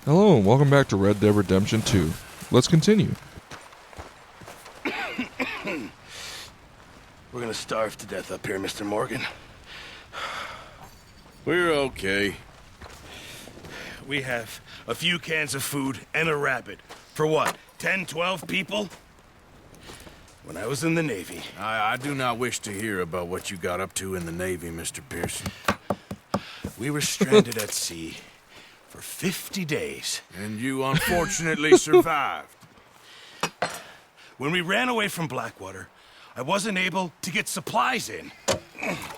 Hello and welcome back to Red Dead Redemption 2. Let's continue. We're gonna starve to death up here, Mr. Morgan. We're okay. We have a few cans of food and a rabbit. For what, 10, 12 people? When I was in the Navy... I do not wish to hear about what you got up to in the Navy, Mr. Pearson. We were stranded at sea for 50 days. And you unfortunately survived. When we ran away from Blackwater, I wasn't able to get supplies in.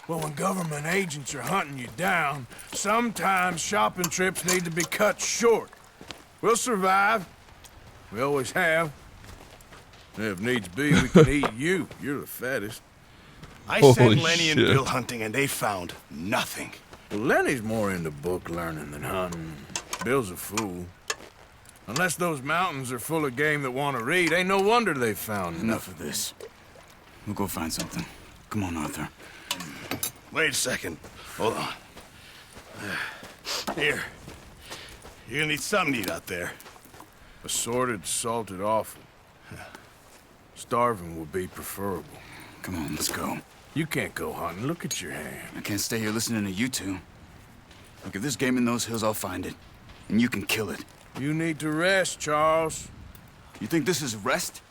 Well, when government agents are hunting you down, sometimes shopping trips need to be cut short. We'll survive. We always have. If needs be, we can eat you. You're the fattest. I Holy sent Lenny and shit. Bill hunting, and they found nothing. Well, Lenny's more into book learning than hunting. Bill's a fool. Unless those mountains are full of game that want to read, ain't no wonder they found Enough of this. We'll go find something. Come on, Arthur. Wait a second. Hold on. Here. You're gonna need something to eat out there. Assorted, salted offal. Starving will be preferable. Come on, let's go. You can't go hunting. Look at your hand. I can't stay here listening to you two. Look, if there's game in those hills, I'll find it. And you can kill it. You need to rest, Charles. You think this is rest?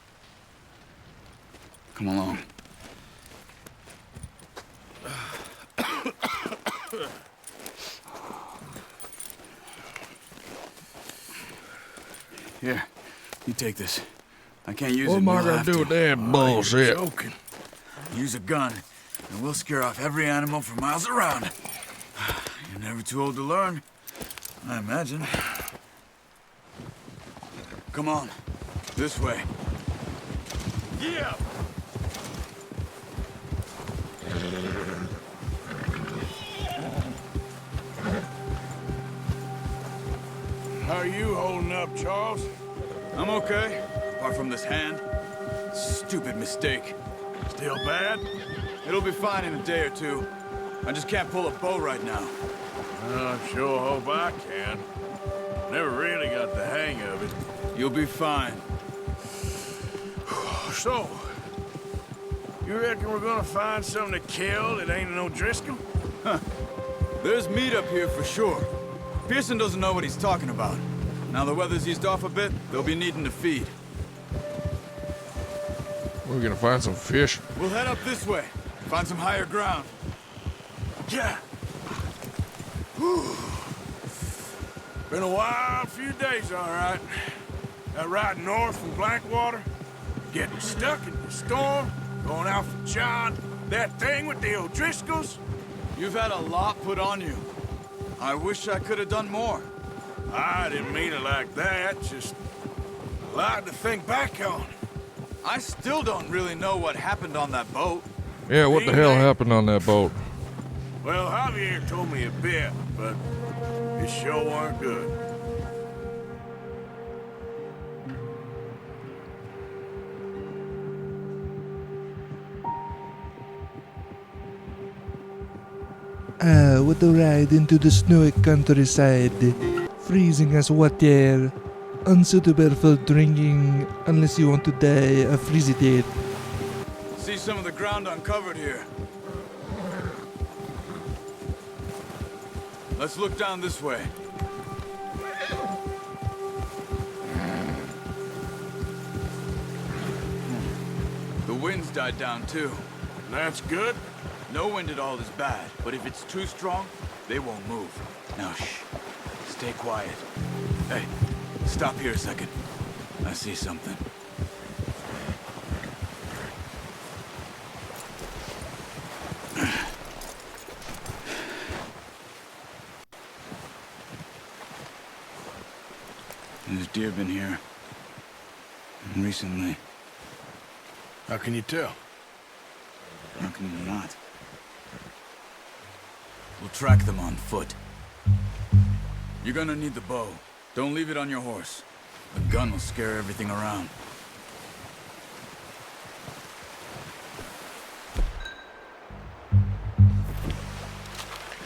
Come along. Here, you take this. I can't use it. What am and I you'll gonna have do to. with that You're bullshit? joking. Use a gun, and we'll scare off every animal for miles around. You're never too old to learn, I imagine. Come on, this way. Yeah! How are you holding up, Charles? I'm okay, apart from this hand. Stupid mistake. Still bad? It'll be fine in a day or two. I just can't pull a bow right now. I sure hope I can. Never really got the hang of it. You'll be fine. So, you reckon we're gonna find something to kill that ain't no Driscoll? There's meat up here for sure. Pearson doesn't know what he's talking about. Now the weather's eased off a bit, they'll be needing to feed. We're gonna find some fish. We'll head up this way. Find some higher ground. Yeah. Whew. Been a wild few days, all right. That ride north from Blackwater, getting stuck in the storm, going out for John, that thing with the O'Driscolls. You've had a lot put on you. I wish I could have done more. I didn't mean it like that, just a lot to think back on. I still don't really know what happened on that boat. Yeah, what the hell happened on that boat? Well, Javier told me a bit, but it sure weren't good. What a ride into the snowy countryside. Freezing as water. Unsuitable for drinking unless you want to die a freezy death. See some of the ground uncovered here. Let's look down this way. The wind's died down too. That's good. No wind at all is bad, but if it's too strong, they won't move. Now shh. Stay quiet. Hey, stop here a second. I see something. There's deer been here. Recently. How can you tell? How can you not? We'll track them on foot. You're gonna need the bow. Don't leave it on your horse. The gun will scare everything around.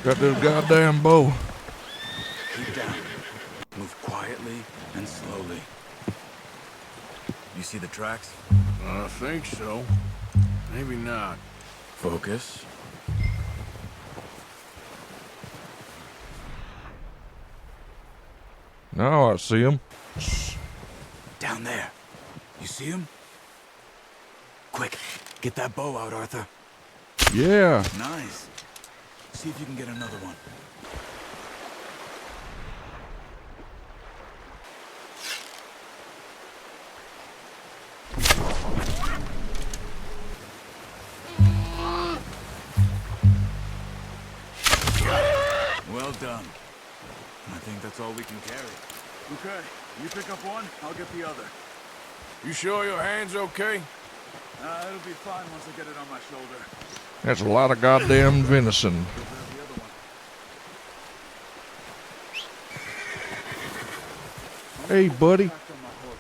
Got this goddamn bow. Keep down. Move quietly quietly and slowly. You see the tracks? I think so. Maybe not. Focus. Now I see him. Shh. Down there. You see him? Quick, get that bow out, Arthur. Yeah. Nice. See if you can get another one. Well done. I think that's all we can carry. Okay, you pick up one, I'll get the other. You sure your hand's okay? It'll be fine once I get it on my shoulder. That's a lot of goddamn venison. Go grab the other one. Hey, buddy. Back on my horse.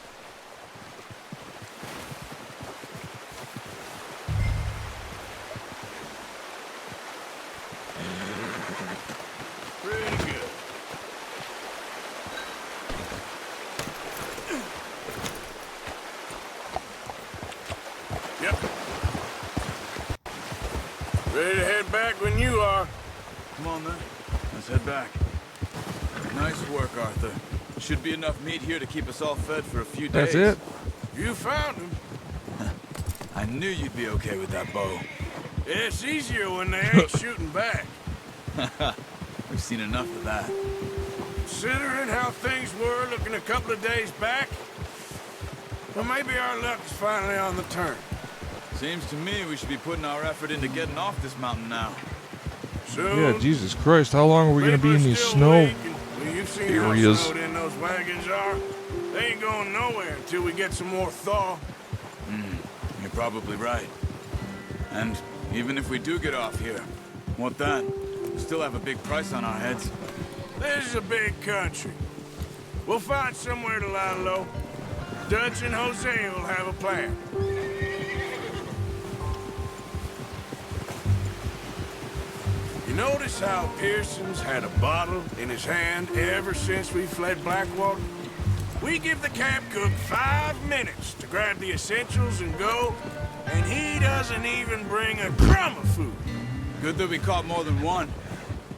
Pretty good. Yep. Ready to head back when you are. Come on, then. Let's head back. Nice work, Arthur. Should be enough meat here to keep us all fed for a few days. That's it. You found him. I knew you'd be okay with that bow. It's easier when they ain't shooting back. We've seen enough of that. Considering how things were looking a couple of days back, well, maybe our luck is finally on the turn. Seems to me we should be putting our effort into getting off this mountain now. Soon, Yeah, Jesus Christ. How long are we going to be in these snow? You've seen how areas? snowed in those wagons are. They ain't going nowhere until we get some more thaw. You're probably right. And even if we do get off here, what then? We still have a big price on our heads. This is a big country. We'll find somewhere to lie low. Dutch and Jose will have a plan. You notice how Pearson's had a bottle in his hand ever since we fled Blackwater? We give the camp cook 5 minutes to grab the essentials and go, and he doesn't even bring a crumb of food. Good that we caught more than one.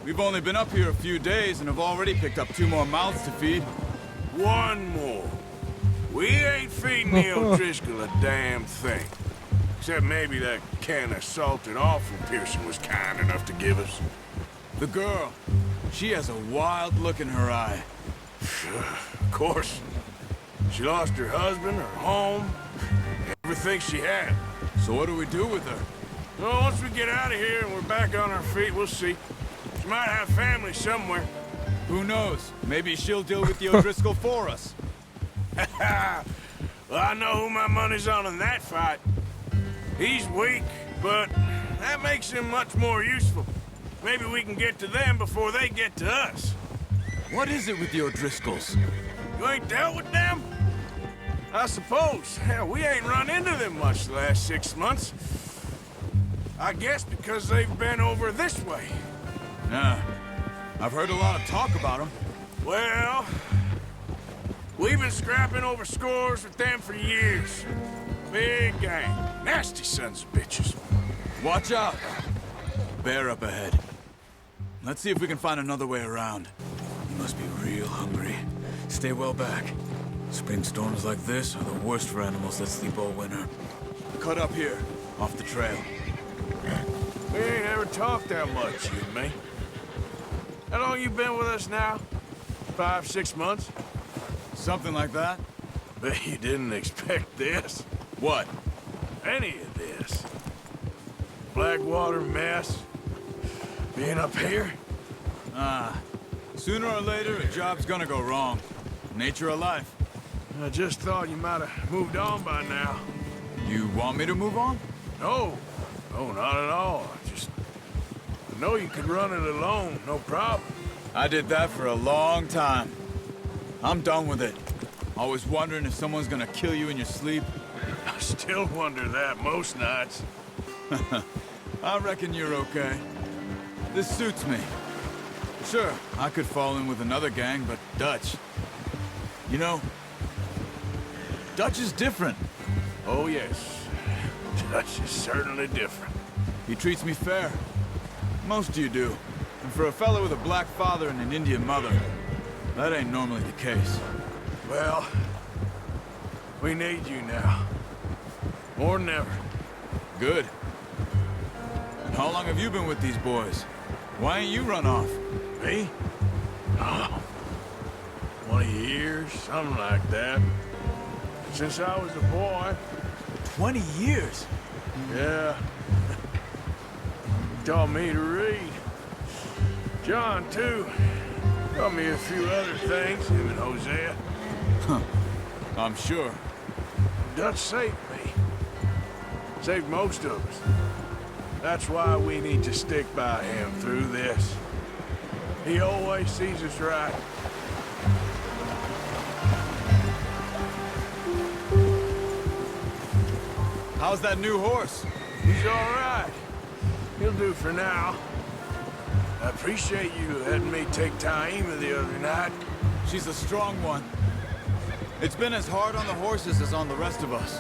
We've only been up here a few days and have already picked up 2 more mouths to feed. One more. We ain't feeding the O'Driscoll a damn thing. Except maybe that can of salted offal Pearson was kind enough to give us. The girl, she has a wild look in her eye. Of course. She lost her husband, her home, everything she had. So what do we do with her? Well, once we get out of here and we're back on our feet, we'll see. She might have family somewhere. Who knows? Maybe she'll deal with the O'Driscoll for us. Well, I know who my money's on in that fight. He's weak, but that makes him much more useful. Maybe we can get to them before they get to us. What is it with the O'Driscolls? You ain't dealt with them? I suppose. Hell, we ain't run into them much the last 6 months. I guess because they've been over this way. Nah. I've heard a lot of talk about them. Well, we've been scrapping over scores with them for years. Big gang. Nasty sons of bitches. Watch out! Bear up ahead. Let's see if we can find another way around. You must be real hungry. Stay well back. Spring storms like this are the worst for animals that sleep all winter. Cut up here, off the trail. We ain't ever talked that much, you and me. How long you been with us now? 5, 6 months? Something like that? Bet you didn't expect this. What? Any of this. Blackwater mess. Being up here. Sooner or later, a job's gonna go wrong. Nature of life. I just thought you might have moved on by now. You want me to move on? No. No, not at all. I know you could run it alone, no problem. I did that for a long time. I'm done with it. Always wondering if someone's gonna kill you in your sleep. I still wonder that most nights. I reckon you're okay. This suits me. Sure, I could fall in with another gang, but Dutch. You know, Dutch is different. Oh, yes. Dutch is certainly different. He treats me fair. Most of you do. And for a fellow with a black father and an Indian mother, that ain't normally the case. Well, we need you now. More than ever. Good. And how long have you been with these boys? Why ain't you run off? Me? Oh, 20 years, something like that. Since I was a boy. 20 years? Yeah. Taught me to read. John, too. Taught me a few other things, him and Hosea. I'm sure. Dutch saved me. Saved most of us. That's why we need to stick by him through this. He always sees us right. How's that new horse? He's all right. He'll do for now. I appreciate you letting me take Taima the other night. She's a strong one. It's been as hard on the horses as on the rest of us.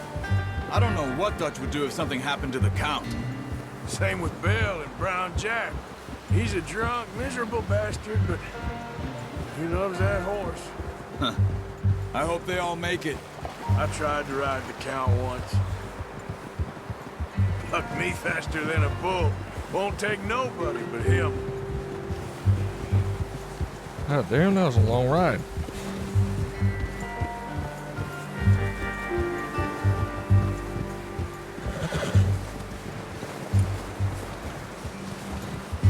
I don't know what Dutch would do if something happened to the Count. Same with Bill and Brown Jack. He's a drunk, miserable bastard, but he loves that horse. I hope they all make it. I tried to ride the Count once. Bucked me faster than a bull. Won't take nobody but him. God damn, that was a long ride.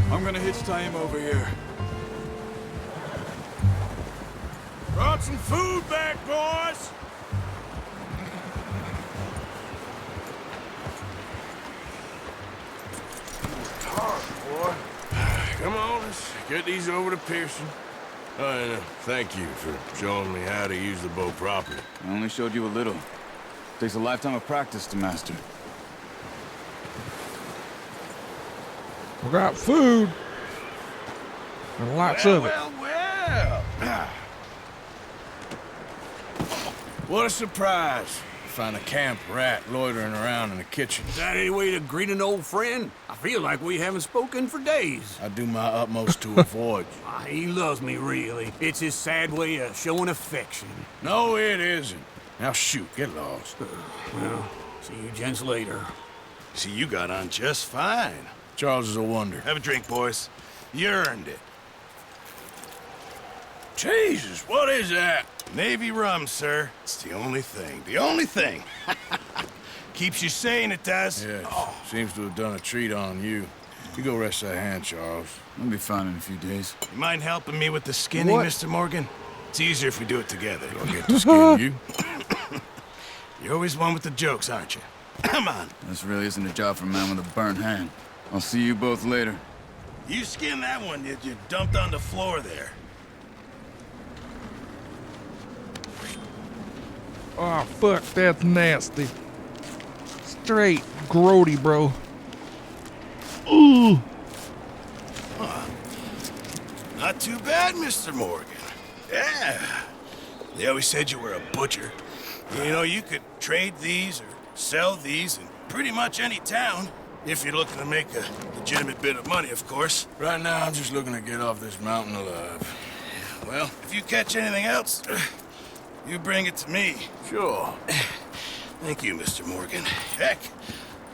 I'm gonna hitch Taima over here. Brought some food back, boys! Hard, boy. Come on, let's get these over to Pearson. And thank you for showing me how to use the bow properly. I only showed you a little. Takes a lifetime of practice to master. We got food. And lots of it. Well. What a surprise. Find a camp rat loitering around in the kitchen. Is that any way to greet an old friend? I feel like we haven't spoken for days. I do my utmost to avoid you. He loves me, really. It's his sad way of showing affection. No, it isn't. Now shoot, get lost. Well, see you gents later. See, you got on just fine. Charles is a wonder. Have a drink, boys. You earned it. Jesus, what is that? Navy rum, sir. It's the only thing. The only thing. Keeps you sane, it does. Yes, seems to have done a treat on you. You go rest that hand, Charles. I'll be fine in a few days. You mind helping me with the skinning, What? Mr. Morgan? It's easier if we do it together. I'll get to skin you. You're always one with the jokes, aren't you? Come on. This really isn't a job for a man with a burnt hand. I'll see you both later. You skinned that one you dumped on the floor there. Oh, fuck, that's nasty. Straight grody, bro. Ooh. Not too bad, Mr. Morgan. Yeah. They always said you were a butcher. You know, you could trade these or sell these in pretty much any town. If you're looking to make a legitimate bit of money, of course. Right now, I'm just looking to get off this mountain alive. Well, if you catch anything else, you bring it to me. Sure. Thank you, Mr. Morgan. Heck,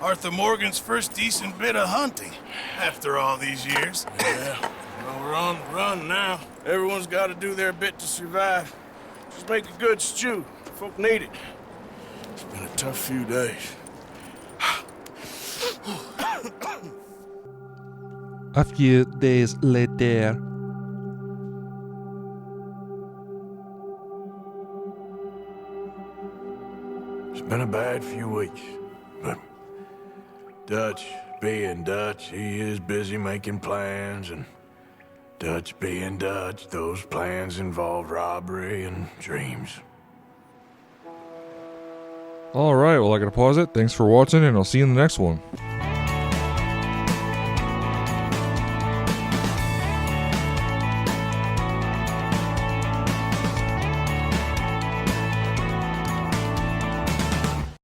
Arthur Morgan's first decent bit of hunting after all these years. Yeah. Well, we're on the run now. Everyone's got to do their bit to survive. Just make a good stew. Folk need it. It's been a tough few days. A few days later. It's been a bad few weeks, but Dutch being Dutch, he is busy making plans, and Dutch being Dutch, those plans involve robbery and dreams. Alright, well, I gotta pause it. Thanks for watching, and I'll see you in the next one.